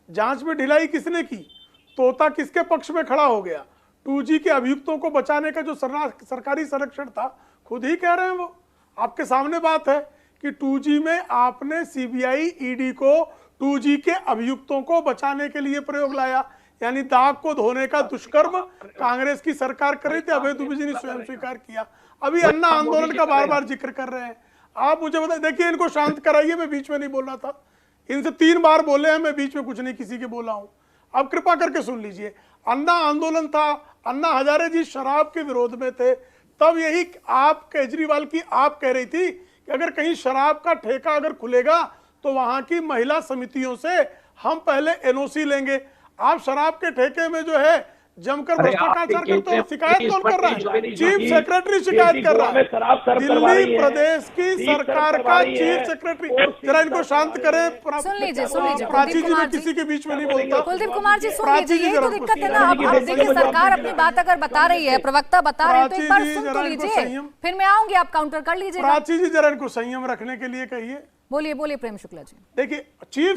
जांच में ढिलाई किसने की? तोता किसके पक्ष में खड़ा हो गया? 2G के अभियुक्तों को बचाने का जो सरकारी संरक्षण था, खुद ही कह रहे हैं वो, आपके सामने बात है कि 2G में आपने सीबीआई ईडी को 2G के अभियुक्तों को बचाने के लिए प्रयोग लाया, यानी दाग को धोने का दुष्कर्म कांग्रेस की सरकार कर रही थी। अभय दुबे जी ने स्वयं स्वीकार किया। अभी अन्ना आंदोलन का बार बार जिक्र कर रहे हैं। आप मुझे बताइए, देखिए इनको शांत कराइए, मैं बीच में नहीं बोल रहा था, इनसे 3 बार बोले हैं, मैं बीच में कुछ नहीं किसी के बोला हूं। आप कृपा करके सुन लीजिए। अन्ना आंदोलन था, अन्ना हजारे जी शराब के विरोध में थे, तब यही आप केजरीवाल की आप कह रही थी कि अगर कहीं शराब का ठेका अगर खुलेगा तो वहां की महिला समितियों से हम पहले एनओसी लेंगे। आप शराब के ठेके में जो है जमकर भ्रष्टाचार करते हो, शिकायत कौन कर रहा है? चीफ सेक्रेटरी शिकायत कर रहा है, दिल्ली प्रदेश की सरकार का चीफ सेक्रेटरी। जरा इनको शांत करें। सुन लीजिए प्राची जी, मैं किसी के बीच में नहीं बोलता। कुलदीप कुमार जी सुन लीजिए, यही तो दिक्कत है ना। अब देखिए सरकार अपनी बात अगर बता रही है, प्रवक्ता बता रहे हैं, तो एक बार सुन तो लीजिए, फिर मैं आऊंगी, आप काउंटर कर लीजिए। प्राची जी जरा इनको संयम रखने के लिए कहिए। बोलिए प्रेम शुक्ला जी। देखिए चीफ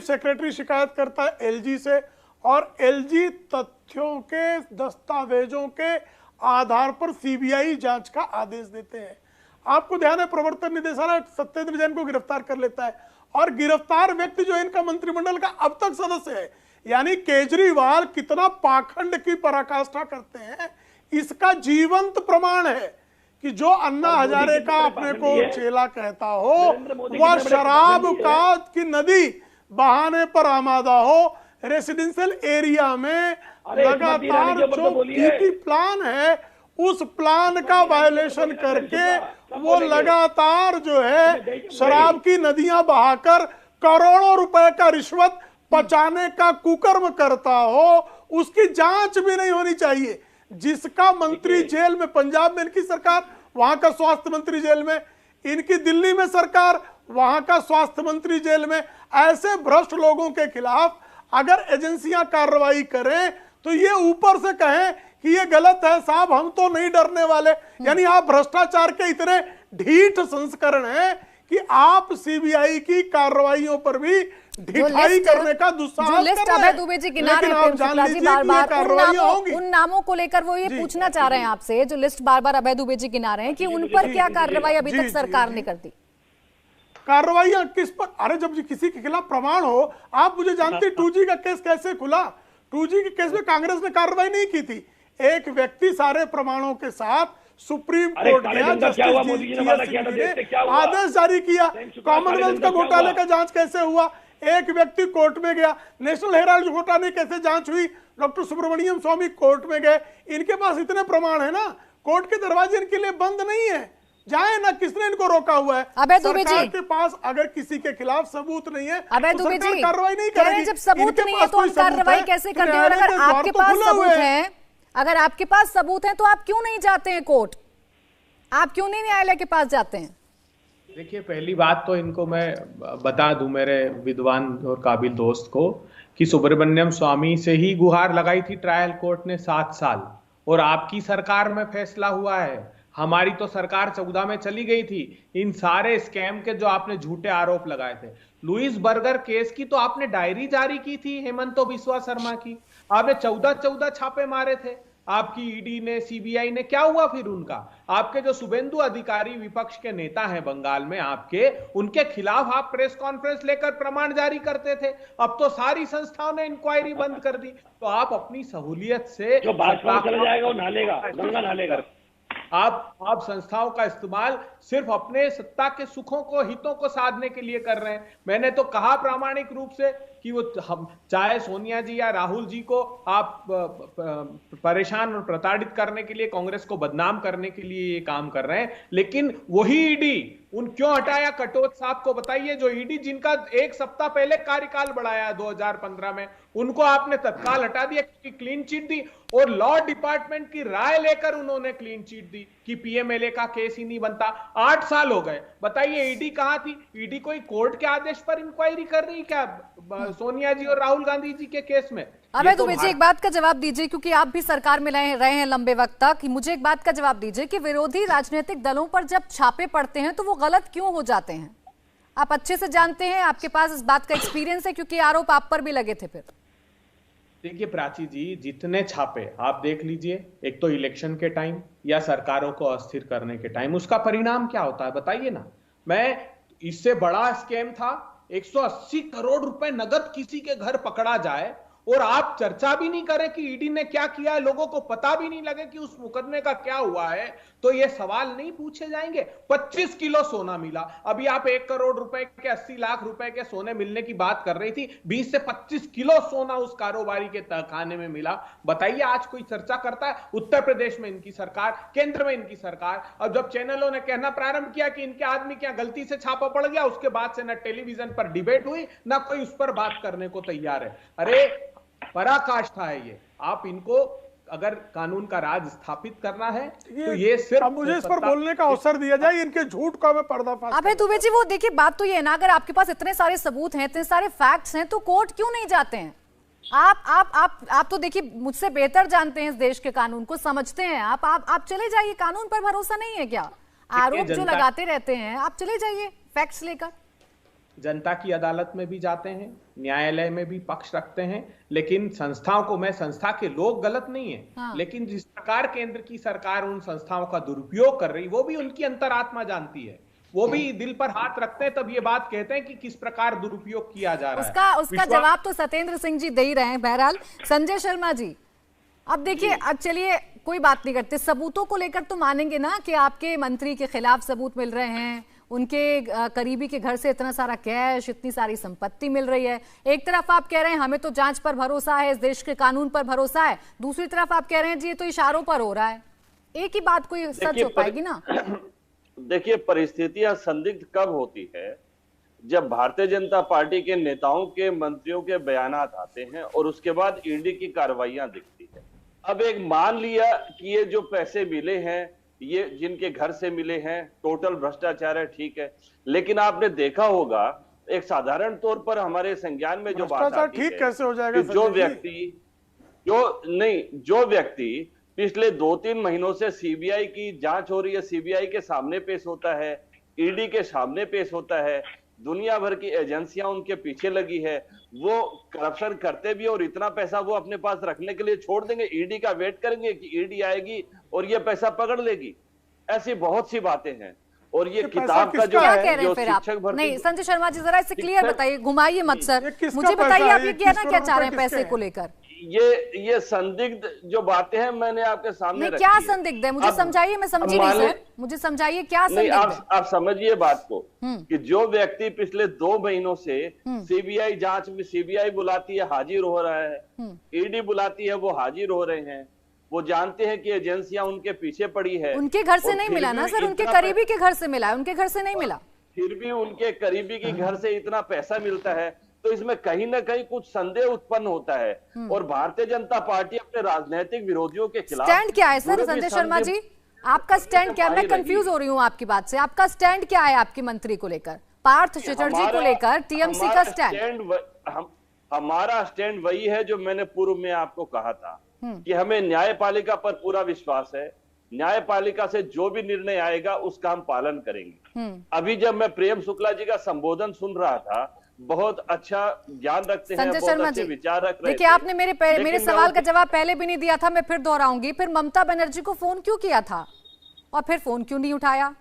सेक्रेटरी शिकायत करता है एलजी से, और एलजी तथ्यों के दस्तावेजों के आधार पर सीबीआई जांच का आदेश देते हैं। आपको ध्यान है, प्रवर्तन निदेशालय सत्येंद्र जैन को गिरफ्तार कर लेता है, और गिरफ्तार व्यक्ति जो इनका मंत्रिमंडल का अब तक सदस्य है। यानी केजरीवाल कितना पाखंड की पराकाष्ठा करते हैं, इसका जीवंत प्रमाण है कि जो अन्ना हजारे का अपने को चेला कहता हो, वह शराब का की नदी बहाने पर आमादा हो, रेसिडेंशियल एरिया में लगातार जो जो पीटी प्लान है उस प्लान का वायलेशन करके वो लगातार जो है शराब की नदियां बहाकर करोड़ों रुपए का रिश्वत पचाने का कुकर्म करता हो, उसकी जांच भी नहीं होनी चाहिए। जिसका मंत्री जेल में, पंजाब में इनकी सरकार, वहां का स्वास्थ्य मंत्री जेल में, इनकी दिल्ली में सरकार, वहां का स्वास्थ्य मंत्री जेल में। ऐसे भ्रष्ट लोगों के खिलाफ अगर एजेंसियां कार्रवाई करें तो ये ऊपर से कहें कि ये गलत है साहब, हम तो नहीं डरने वाले। यानी आप भ्रष्टाचार के इतने ढीठ संस्करण हैं कि आप सीबीआई की कार्रवाइयों पर भी ढिठाई करने का दुस्साहस कर रहे हैं। अभय दुबे जी गिना रहे हैं शुक्ला जी बार-बार उन नामों को लेकर वो ये पूछना चाह रहे हैं आपसे, जो लिस्ट बार-बार अभय दुबे जी गिना रहे हैं कि उन पर क्या कार्रवाई अभी तक सरकार ने कर दी? कार्रवाइयां किस पर? अरे जब किसी के खिलाफ प्रमाण हो, आप मुझे जानते 2G का केस कैसे खुला? 2G के केस में कांग्रेस ने कार्रवाई नहीं की थी। एक व्यक्ति सारे प्रमाणों के साथ सुप्रीम कोर्ट गया, आदेश जारी किया। कॉमनवेल्थ का घोटाले का जांच कैसे हुआ? एक व्यक्ति कोर्ट में गया। नेशनल हेराल्ड घोटाले कैसे जांच हुई? डॉक्टर सुब्रमण्यम स्वामी कोर्ट में गए। इनके पास इतने प्रमाण है ना, कोर्ट के दरवाजे इनके लिए बंद नहीं है, जाए ना। किसने इनको रोका हुआ है? अभय दुबे जी, सरकार के पास अगर किसी के खिलाफ सबूत नहीं है अभय तो दुबे जी कार्रवाई नहीं करेगी। जब सबूत नहीं है तो हम कार्रवाई कैसे करते हैं? अगर आपके पास सबूत है, अगर आपके पास सबूत है तो आप क्यों नहीं जाते हैं कोर्ट? आप क्यों नहीं न्यायालय के पास जाते हैं? देखिए, पहली बात तो इनको मैं बता दूं, मेरे विद्वान और काबिल दोस्त को, कि सुब्रमण्यम स्वामी से ही गुहार लगाई थी ट्रायल कोर्ट ने 7 साल, और आपकी सरकार में फैसला हुआ है। हमारी तो सरकार 14 में चली गई थी। इन सारे स्कैम के जो आपने झूठे आरोप लगाए थे, लुइस बर्गर केस की तो आपने डायरी जारी की थी हेमंत बिस्वा शर्मा की, आपने 14 छापे मारे थे आपकी ईडी ने, सीबीआई ने। क्या हुआ फिर उनका? आपके जो शुभेंदु अधिकारी विपक्ष के नेता हैं बंगाल में आपके, उनके खिलाफ आप प्रेस कॉन्फ्रेंस लेकर प्रमाण जारी करते थे। अब तो सारी संस्थाओं ने इंक्वायरी बंद कर दी। तो आप अपनी सहूलियत से जो भाजपा चला जाएगा वो नालेगा, गंगा नालेगा। आप संस्थाओं का इस्तेमाल सिर्फ अपने सत्ता के सुखों को, हितों को साधने के लिए कर रहे हैं। मैंने तो कहा प्रामाणिक रूप से कि वो हम चाहे सोनिया जी या राहुल जी को आप परेशान और प्रताड़ित करने के लिए, कांग्रेस को बदनाम करने के लिए ये काम कर रहे हैं, लेकिन वही ईडी उन क्यों हटाया? कटोच साहब को बताइए, जो ईडी जिनका 1 सप्ताह पहले कार्यकाल बढ़ाया 2015 में, उनको आपने तत्काल हटा दिया क्योंकि क्लीन चिट दी, और लॉ डिपार्टमेंट की राय लेकर उन्होंने क्लीन चिट दी कि पीएमएलए का केस ही नहीं बनता। 8 साल हो गए, बताइए ईडी कहां थी? ईडी कोई कोर्ट के आदेश पर इंक्वायरी कर रही क्या सोनिया जी और राहुल गांधी जी के केस में? अभय दुबे जी, एक बात का जवाब दीजिए, क्योंकि आप भी सरकार में रहे हैं लंबे वक्त तक, कि मुझे एक बात का जवाब दीजिए कि विरोधी राजनीतिक दलों पर जब छापे पड़ते हैं तो वो गलत क्यों हो जाते हैं? आप अच्छे से जानते हैं, आपके पास इस बात का एक्सपीरियंस है, क्योंकि आरोप आप पर भी लगे थे। फिर देखिए प्राची जी, जितने छापे आप देख लीजिए, एक तो इलेक्शन के टाइम या सरकारों को अस्थिर करने के टाइम, उसका परिणाम क्या होता है बताइए ना। मैं इससे बड़ा स्कैम था, 180 करोड़ रुपए नगद किसी के घर पकड़ा जाए और आप चर्चा भी नहीं करें कि ईडी ने क्या किया है, लोगों को पता भी नहीं लगे कि उस मुकदमे का क्या हुआ है, तो ये सवाल नहीं पूछे जाएंगे। 25 किलो सोना मिला। अभी आप 1 करोड़ रुपए के 80 लाख रुपए के सोने मिलने की बात कर रही थी, 20 से 25 किलो सोना उस कारोबारी के तहखाने में मिला। बताइए आज कोई चर्चा करता है? उत्तर प्रदेश में इनकी सरकार, केंद्र में इनकी सरकार। अब जब चैनलों ने कहना प्रारंभ किया कि इनके आदमी क्या गलती से छापा पड़ गया, उसके बाद से न टेलीविजन पर डिबेट हुई, ना कोई उस पर बात करने को तैयार है। अरे पराकाष्ठा है ये। आप इनको अगर कानून का राज स्थापित करना है तो ये सिर्फ मुझे इस पर बोलने का अवसर दिया जाए, इनके झूठ का मैं पर्दाफाश। अबे दुबे जी, वो देखिए बात तो ये है ना, अगर आपके पास इतने सारे सबूत हैं, इतने सारे फैक्ट्स हैं, तो कोर्ट क्यों नहीं जाते हैं? आप तो देखिए मुझसे बेहतर जानते हैं इस देश के कानून को, समझते हैं आप चले जाइए। कानून पर भरोसा नहीं है क्या? आरोप जो लगाते रहते हैं, आप चले जाइए फैक्ट्स लेकर। जनता की अदालत में भी जाते हैं, न्यायालय में भी पक्ष रखते हैं, लेकिन संस्थाओं को, मैं संस्था के लोग गलत नहीं है, हाँ। लेकिन जिस प्रकार केंद्र की सरकार उन संस्थाओं का दुरुपयोग कर रही, वो भी उनकी अंतरात्मा जानती है, वो भी दिल पर हाथ रखते हैं, तब ये बात कहते हैं कि किस प्रकार दुरुपयोग किया जा रहा है। उसका जवाब तो सत्येंद्र सिंह जी दे ही रहे हैं। बहरहाल संजय शर्मा जी, अब देखिए, अब चलिए कोई बात नहीं करते, सबूतों को लेकर तो मानेंगे ना कि आपके मंत्री के खिलाफ सबूत मिल रहे हैं, उनके करीबी के घर से इतना सारा कैश, इतनी सारी संपत्ति मिल रही है। एक तरफ आप कह रहे हैं हमें तो जांच पर भरोसा है, इस देश के कानून पर भरोसा है, दूसरी तरफ आप कह रहे हैं जी ये तो इशारों पर हो रहा है। एक ही बात कोई सच हो पाएगी ना? देखिए, परिस्थितियां संदिग्ध कब होती है? जब भारतीय जनता पार्टी के नेताओं के, मंत्रियों के बयानात आते हैं और उसके बाद ईडी की कार्रवाइयां दिखती है। अब एक मान लिया कि ये जो पैसे मिले हैं, ये जिनके घर से मिले हैं, टोटल भ्रष्टाचार है, ठीक है, लेकिन आपने देखा होगा एक साधारण तौर पर हमारे संज्ञान में जो बात आती है, ठीक कैसे हो जाएगा? जो व्यक्ति पिछले 2-3 महीनों से सीबीआई की जांच हो रही है, सीबीआई के सामने पेश होता है, ईडी के सामने पेश होता है, दुनिया भर की एजेंसियां उनके पीछे लगी है, वो करप्शन करते भी और इतना पैसा वो अपने पास रखने के लिए छोड़ देंगे, ईडी का वेट करेंगे कि ईडी आएगी और ये पैसा पकड़ लेगी। ऐसी बहुत सी बातें हैं। और ये किताब का जो क्या कह रहे जो हैं फिर आप? शिक्षक भर्ती, नहीं संजय शर्मा जी, जरा इसे क्लियर बताइए, घुमाइए मत सर, मुझे बताइए आप ये कहना क्या चाह रहे हैं पैसे को लेकर? ये संदिग्ध जो बातें हैं मैंने आपके सामने रखी क्या है। संदिग्ध है? मुझे समझाइए, मैं समझी नहीं सर, मुझे समझाइए क्या संदिग्ध है? आप समझिए बात को कि जो व्यक्ति पिछले 2 महीनों से सीबीआई जांच में, सीबीआई बुलाती है हाजिर हो रहा है, ईडी बुलाती है वो हाजिर हो रहे हैं, वो जानते हैं कि एजेंसियां उनके पीछे पड़ी है। उनके घर से नहीं मिला ना सर, उनके करीबी के घर से मिला है, उनके घर से नहीं मिला। फिर भी उनके करीबी के घर से इतना पैसा मिलता है तो इसमें कहीं ना कहीं कुछ संदेह उत्पन्न होता है। और भारतीय जनता पार्टी अपने राजनीतिक विरोधियों के खिलाफ स्टैंड क्या है सर? संजय शर्मा जी, आपका स्टैंड क्या? मैं कंफ्यूज हो रही हूँ आपकी बात से। आपका स्टैंड क्या है आपके मंत्री को लेकर, पार्थ चटर्जी को लेकर, टीएमसी का स्टैंड? हमारा स्टैंड वही है जो मैंने पूर्व में आपको कहा था कि हमें न्यायपालिका पर पूरा विश्वास है, न्यायपालिका से जो भी निर्णय आएगा उसका हम पालन करेंगे। अभी जब मैं प्रेम शुक्ला जी का संबोधन सुन रहा था, बहुत अच्छा ज्ञान रखते हैं, बहुत अच्छे विचार रख रहे हैं। देखिए, आपने मेरे सवाल का जवाब पहले भी नहीं दिया था, मैं फिर दोहराऊंगी। फिर ममता बनर्जी को फोन क्यों किया था और फिर फोन क्यों नहीं उठाया?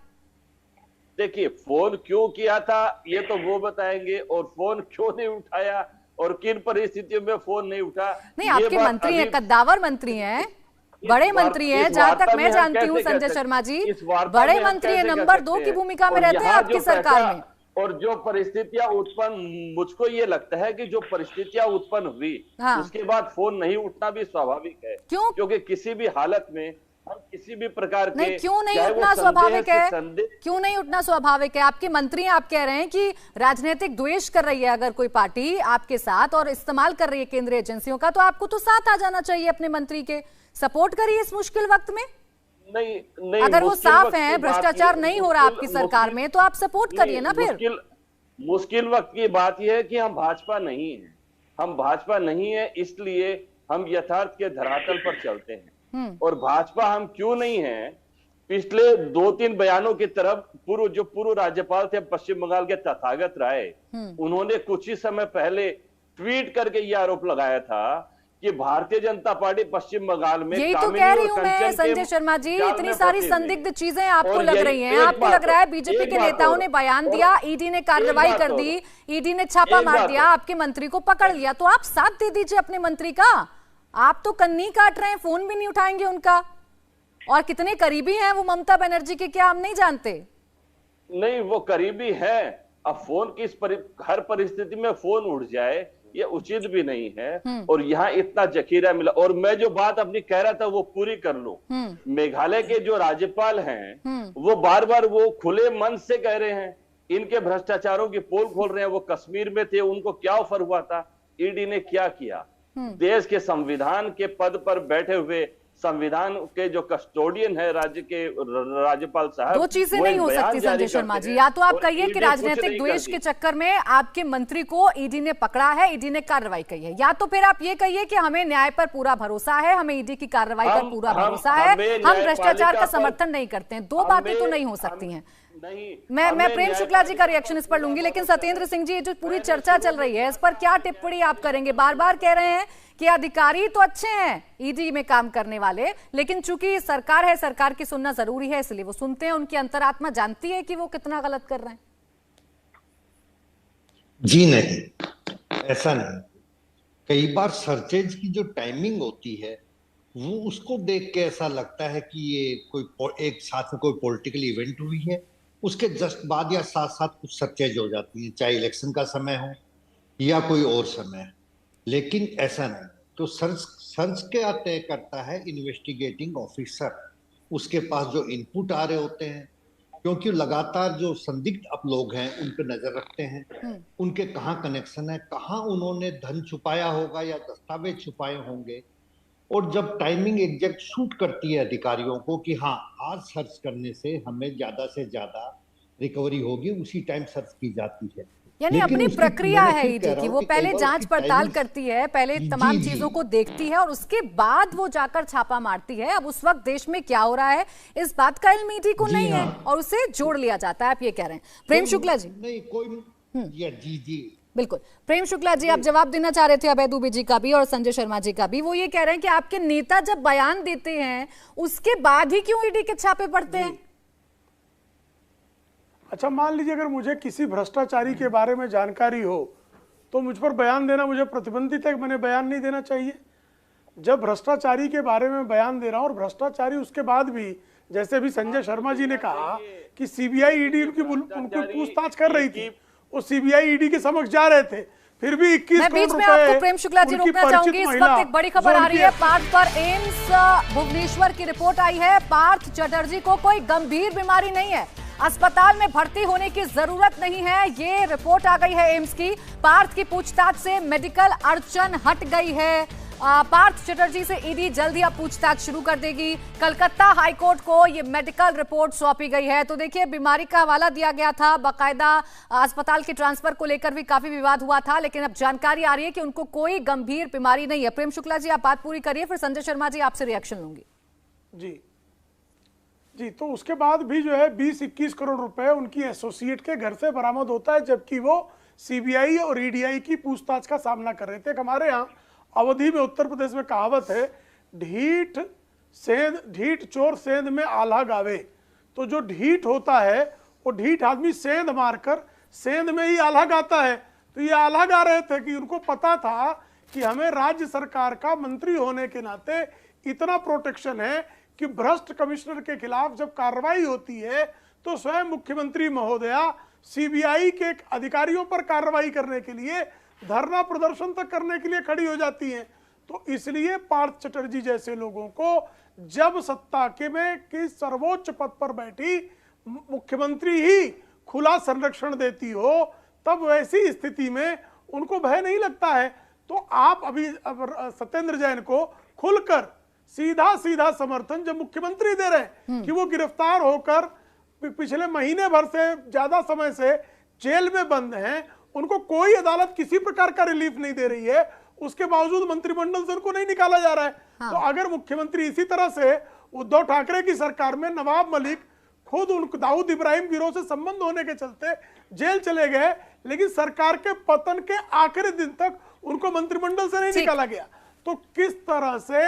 देखिए, फोन क्यों किया था ये तो वो बताएंगे, और फोन क्यों नहीं उठाया और किन परिस्थितियों में फोन नहीं उठा। नहीं, आपके मंत्री हैं, कद्दावर मंत्री हैं, बड़े मंत्री हैं, जहां तक मैं जानती हूँ संजय शर्मा जी, बड़े मंत्री है, नंबर 2 की भूमिका में रहते हैं आपकी सरकार में। और जो परिस्थितियां उत्पन्न, मुझको ये लगता है कि जो परिस्थितियां उत्पन्न हुई उसके बाद फोन नहीं उठना भी स्वाभाविक है। क्यों? क्योंकि किसी भी हालत में हम किसी भी प्रकार के नहीं, क्यों नहीं उठना स्वाभाविक है? क्यों नहीं उठना स्वाभाविक है? आपके मंत्री आप कह रहे हैं कि राजनीतिक द्वेष कर रही है अगर कोई पार्टी आपके साथ और इस्तेमाल कर रही है केंद्रीय एजेंसियों का, तो आपको तो साथ आ जाना चाहिए अपने मंत्री के, सपोर्ट करिए इस मुश्किल वक्त में। नहीं, अगर वो साफ है, भ्रष्टाचार नहीं हो रहा आपकी सरकार में, तो आप सपोर्ट करिए ना। फिर मुश्किल वक्त की बात यह है कि हम भाजपा नहीं है, हम भाजपा नहीं है, इसलिए हम यथार्थ के धरातल पर चलते हैं। और भाजपा हम क्यों नहीं है? पिछले 2-3 बयानों की तरफ पूर्व राज्यपाल थे पश्चिम बंगाल के तथागत राय, उन्होंने कुछ ही समय पहले ट्वीट करके यह आरोप लगाया था कि भारतीय जनता पार्टी पश्चिम बंगाल में, यही तो कह रही हूं मैं संजय शर्मा जी, इतनी सारी संदिग्ध चीजें आपको लग रही हैं। आपको लग रहा है बीजेपी के नेताओं ने बयान दिया, ईडी ने कार्रवाई कर दी, ईडी ने छापा मार दिया, आपके मंत्री को पकड़ लिया, तो आप साथ दे दीजिए अपने मंत्री का। आप तो कन्नी काट रहे हैं, फोन भी नहीं उठाएंगे उनका। और कितने करीबी हैं वो ममता बनर्जी के, क्या हम नहीं जानते? नहीं, वो करीबी है। अब फोन की हर परिस्थिति में फोन उठ जाए ये उचित भी नहीं है। और यहाँ इतना जखीरा मिला। और मैं जो बात अपनी कह रहा था वो पूरी कर लूं। मेघालय के जो राज्यपाल हैं वो बार बार वो खुले मन से कह रहे हैं, इनके भ्रष्टाचारों की पोल खोल रहे हैं। वो कश्मीर में थे, उनको क्या ऑफर हुआ था, ईडी ने क्या किया? देश के संविधान के पद पर बैठे हुए, संविधान के जो कस्टोडियन है राज्य के राज्यपाल साहब, दो चीजें नहीं हो सकती संजय शर्मा जी। या तो आप कहिए कि राजनीतिक द्वेष के चक्कर में आपके मंत्री को ईडी ने पकड़ा है, ईडी ने कार्रवाई की है, या तो फिर आप ये कहिए कि हमें न्याय पर पूरा भरोसा है, हमें ईडी की कार्रवाई पर पूरा भरोसा है, हम भ्रष्टाचार का समर्थन नहीं करते हैं। दो बातें तो नहीं हो सकती हैं। मैं प्रेम शुक्ला जी का रिएक्शन इस पर लूंगी, लेकिन सत्येंद्र सिंह जी, जो पूरी चर्चा चल रही है इस पर क्या टिप्पणी आप करेंगे? बार बार कह रहे हैं कि अधिकारी तो अच्छे हैं ईडी में काम करने वाले, लेकिन चूंकि सरकार है, सरकार की सुनना जरूरी है, इसलिए वो सुनते हैं। उनकी अंतरात्मा जानती है कि वो कितना गलत कर रहे हैं। जी नहीं, ऐसा नहीं। कई बार सर्चेज की जो टाइमिंग होती है वो उसको देख के ऐसा लगता है कि ये कोई एक साथ में कोई पॉलिटिकल इवेंट हुई है उसके जस्ट बाद या साथ साथ कुछ सर्चेज हो जाती हैं, चाहे इलेक्शन का समय हो या कोई और समय। लेकिन ऐसा नहीं, तो सर्च क्या तय करता है इन्वेस्टिगेटिंग ऑफिसर, उसके पास जो इनपुट आ रहे होते हैं, क्योंकि लगातार जो संदिग्ध अब लोग हैं उन पर नजर रखते हैं, उनके कहाँ कनेक्शन है, कहाँ उन्होंने धन छुपाया होगा या दस्तावेज छुपाए होंगे, और जब टाइमिंग एग्जैक्ट शूट करती है अधिकारियों को कि हाँ आज सर्च करने से हमें ज्यादा से ज्यादा रिकवरी होगी, उसी टाइम सर्च की जाती है। यानी अपनी प्रक्रिया है ईडी की, वो पहले जांच पड़ताल करती है, पहले तमाम चीजों को देखती है और उसके बाद वो जाकर छापा मारती है। अब उस वक्त देश में क्या हो रहा है इस बात का इल्म ईडी को नहीं है और उसे जोड़ लिया जाता है, आप ये कह रहे हैं। प्रेम शुक्ला जी, नहीं कोई जी बिल्कुल प्रेम शुक्ला जी, आप जवाब देना चाह रहे थे अभय दुबे जी का भी और संजय शर्मा जी का भी। वो ये कह रहे हैं कि आपके नेता जब बयान देते हैं उसके बाद ही क्यों ईडी के छापे पड़ते हैं? अच्छा, मान लीजिए अगर मुझे किसी भ्रष्टाचारी के बारे में जानकारी हो तो मुझ पर बयान देना मुझे प्रतिबंधित है, मैंने बयान नहीं देना चाहिए? जब भ्रष्टाचारी के बारे में बयान दे रहा हूं और भ्रष्टाचारी उसके बाद भी, जैसे भी संजय शर्मा जी ने कहा कि सीबीआई ईडी उनकी पूछताछ कर रही थी, वो सीबीआई ईडी के समक्ष जा रहे थे, फिर भी 21 मैं बीच में आपको प्रेम शुक्ला जी रोकना चाहूंगी। इस वक्त एक बड़ी खबर आ रही है, पार्थ पर एम्स भुवनेश्वर की रिपोर्ट आई है। पार्थ चटर्जी को कोई गंभीर बीमारी नहीं है, अस्पताल में भर्ती होने की जरूरत नहीं है, ये रिपोर्ट आ गई है एम्स की। पार्थ की पूछताछ से मेडिकल अड़चन हट गई है। पार्थ चटर्जी से ईडी जल्दी अब पूछताछ शुरू कर देगी। कलकत्ता हाईकोर्ट को ये मेडिकल रिपोर्ट सौंपी गई है। तो देखिए, बीमारी का हवाला दिया गया था, बाकायदा अस्पताल के ट्रांसफर को लेकर भी काफी विवाद हुआ था, लेकिन अब जानकारी आ रही है कि उनको कोई गंभीर बीमारी नहीं है। प्रेम शुक्ला जी, आप बात पूरी करिए, फिर संजय शर्मा जी आपसे रिएक्शन लूंगी। जी, तो उसके बाद भी जो है 20-21 करोड़ रुपए उनकी एसोसिएट के घर से बरामद होता है, जबकि वो सीबीआई और ईडीआई की पूछताछ का सामना कर रहे थे। हमारे यहाँ अवधि में उत्तर प्रदेश में कहावत है, ढीठ चोर सेंध में आल्हा गावे। तो जो ढीठ होता है वो ढीठ आदमी सेंध मारकर सेंध में ही आल्हा गाता है। तो ये आल्हा गा रहे थे कि उनको पता था कि हमें राज्य सरकार का मंत्री होने के नाते इतना प्रोटेक्शन है कि भ्रष्ट कमिश्नर के खिलाफ जब कार्रवाई होती है तो स्वयं मुख्यमंत्री महोदया सीबीआई के अधिकारियों पर कार्रवाई करने के लिए धरना प्रदर्शन तक करने के लिए खड़ी हो जाती हैं। तो इसलिए पार्थ चटर्जी जैसे लोगों को जब सत्ता के में कि सर्वोच्च पद पर बैठी मुख्यमंत्री ही खुला संरक्षण देती हो, तब वैसी स्थिति में उनको भय नहीं लगता है। तो आप अभी सत्येंद्र जैन को खुलकर सीधा समर्थन जब मुख्यमंत्री दे रहे हैं कि वो गिरफ्तार होकर पिछले महीने भर से ज्यादा समय से जेल में बंद हैं, उनको कोई अदालत किसी प्रकार का रिलीफ नहीं दे रही है, उसके बावजूद मंत्रिमंडल से उनको नहीं निकाला जा रहा है। तो अगर मुख्यमंत्री इसी तरह से उद्धव ठाकरे की सरकार में नवाब मलिक खुद उनको दाऊद इब्राहिम गिरोह से संबंध होने के चलते जेल चले गए, लेकिन सरकार के पतन के आखिरी दिन तक उनको मंत्रिमंडल से नहीं निकाला गया, तो किस तरह से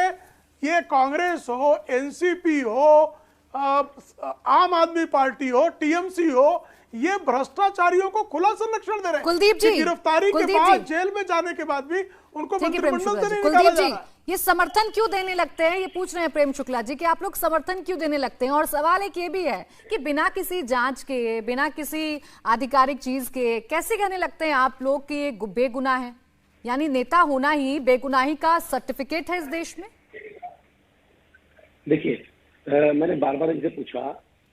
ये कांग्रेस हो, एनसीपी हो, आम आदमी पार्टी हो, टीएमसी हो, ये भ्रष्टाचारियों को खुला संरक्षण दे रहे हैं। कुलदीप जी, गिरफ्तारी के बाद जेल में जाने के बाद भी उनको मंत्रिमंडल से नहीं निकाला जा रहा है। ये समर्थन क्यों देने लगते हैं, ये पूछ रहे हैं प्रेम शुक्ला जी कि आप लोग समर्थन क्यों देने लगते हैं। और सवाल एक ये भी है कि बिना किसी जांच के, बिना किसी आधिकारिक चीज के कैसे कहने लगते हैं आप लोग कि ये बेगुनाह है? यानी नेता होना ही बेगुनाही का सर्टिफिकेट है इस देश में? देखिए, मैंने बार बार इनसे पूछा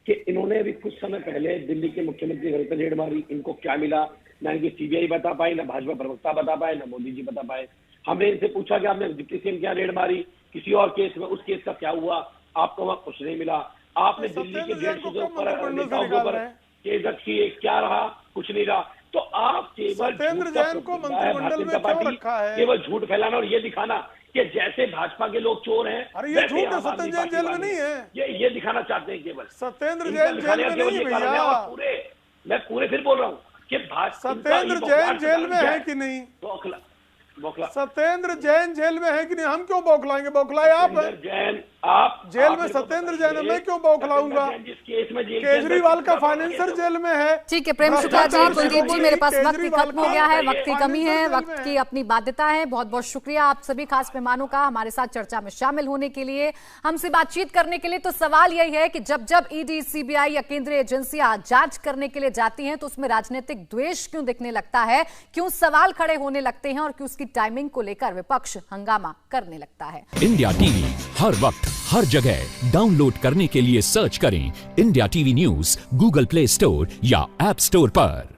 कि इन्होंने अभी कुछ समय पहले दिल्ली के मुख्यमंत्री घर पर रेड मारी, इनको क्या मिला? ना इनकी सीबीआई बता पाई, ना भाजपा प्रवक्ता बता पाए, ना मोदी जी बता पाए। हमने इनसे पूछा कि आपने डिप्टी सीएम क्या रेड मारी, किसी और केस में, उस केस का क्या हुआ? आपको वहां कुछ नहीं मिला। आपने दिल्ली के 150 नेताओं के ऊपर केस रखी, क्या रहा? कुछ नहीं रहा। तो आप केवल केवल झूठ फैलाना और ये दिखाना कि जैसे भाजपा के लोग चोर हैं, अरे ये झूठ है, सत्येंद्र जैन जेल में नहीं है, ये दिखाना चाहते हैं केवल। सत्येंद्र जैन जेल में नहीं है भैया, मैं पूरे फिर बोल रहा हूँ कि सत्येंद्र जैन जेल में है कि नहीं? तो बौखला सत्येंद्र जैन जेल में है कि नहीं? हम क्यों बौखलाएंगे? बौखलाए आप हैं। जैन आप जेल में मेरे को सत्येंद्र बताइए, जैन है, मैं क्यों बौखलाऊंगा? सत्येंद्र जैन जिस केस में जेल के अंदर केजरीवाल का कितना फाइनेंसर बड़ा जेल में है। ठीक है प्रेम शुक्ला जी, भ्रष्टाचार से कुलदीप जी, मेरे पास वक्त ही केजरीवाल खत्म हो का गया है, वक्त की कमी है, फाइनेंसर वक्त जेल में की है। अपनी बाध्यता है। बहुत बहुत शुक्रिया आप सभी खास मेहमानों का हमारे साथ चर्चा में शामिल होने के लिए, हमसे बातचीत करने के लिए। तो सवाल यही है कि जब जब ईडी, सीबीआई या केंद्रीय एजेंसियां जांच करने के लिए जाती हैं तो उसमें राजनीतिक द्वेष क्यों दिखने लगता है, क्यों सवाल खड़े होने लगते हैं और क्यों उसकी टाइमिंग को लेकर विपक्ष हंगामा करने लगता है। इंडिया टीवी हर वक्त हर जगह डाउनलोड करने के लिए सर्च करें India TV news Google play store या ऐप स्टोर पर।